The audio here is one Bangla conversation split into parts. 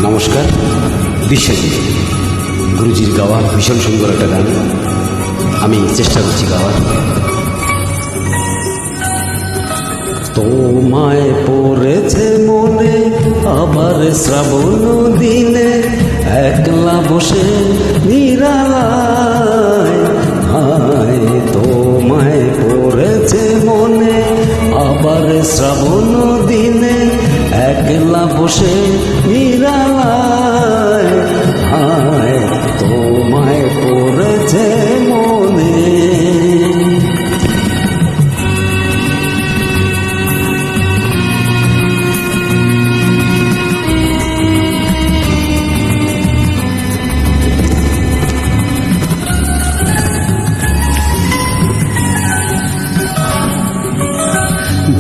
নমস্কার। বিশ্বজিৎ গুরুজির গাওয়া ভীষণ সুন্দর একটা গান, আমি চেষ্টা করছি গাওয়ার। তোমায় পড়েছে মনে আবার শ্রাবণ দিনে, একলা বসে নিরালায়। হায় তোমায় পড়েছে মনে আবার শ্রাবণ দিনে, একলা বসে নিরালায়। হায় তোমায় পড়েছে মনে।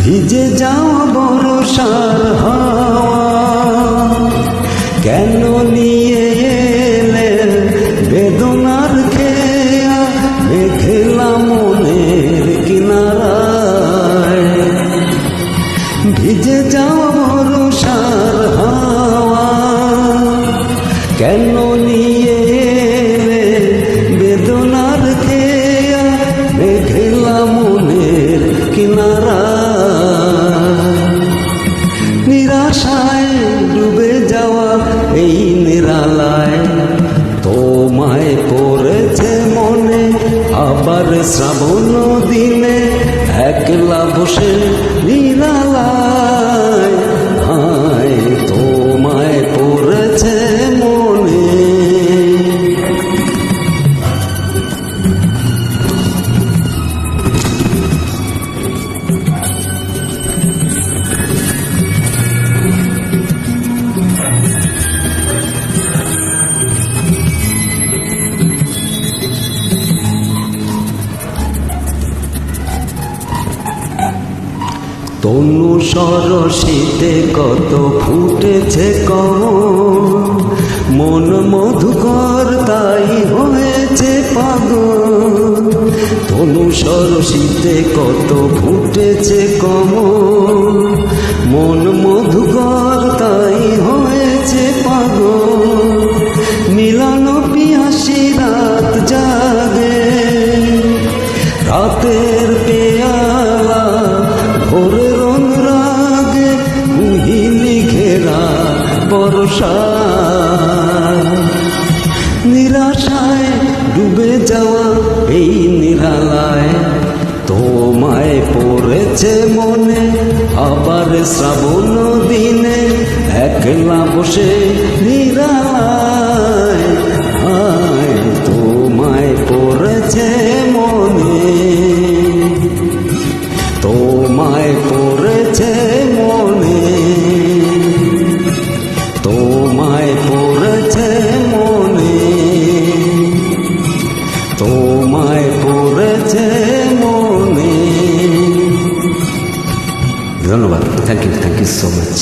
ভিজে যাওয়া বর্ষার হাওয়া কেন নিয়ে এলে বেদনার খেয়া, মেঘলা মনের কিনারায়। ভিজে যাওয়া বর্ষার হাওয়া কেন নিয়ে এলে বেদনার খেয়া, মেঘলা মনের কিনারায়। নিরাশায় ডুবে যাওয়া এই নিরালায়, তোমায় পড়েছে মনে আবার শ্রাবণ দিনে, একলা বসে নিরালায়। হায় তোমায় পড়েছে মনে। তনু সরসিতে কত ফুটেছে কমল, মন মধুকর তাই হয়েছে পাগল। তনু সরসিতে কত ফুটেছে কমল, মন মধুকর তাই হয়েছে পাগল। মিলন পিয়াসী রাত জাগে, রাতের পেয়ালা ভোরের অনুরাগে, হিলি ঘেরা বর্ষা। নিরাশায় ডুবে যাওয়া এই নিরালায়, তোমায় পড়েছে মনে আবার শ্রাবণ দিনে, একলা বসে নিরালায়। হায় তোমায় পড়েছে মনে। তোমায় পড়েছে মনে, তোমায় পড়েছে মনে, তোমায় পড়েছে মনে। ধন্যবাদ। Thank you so much.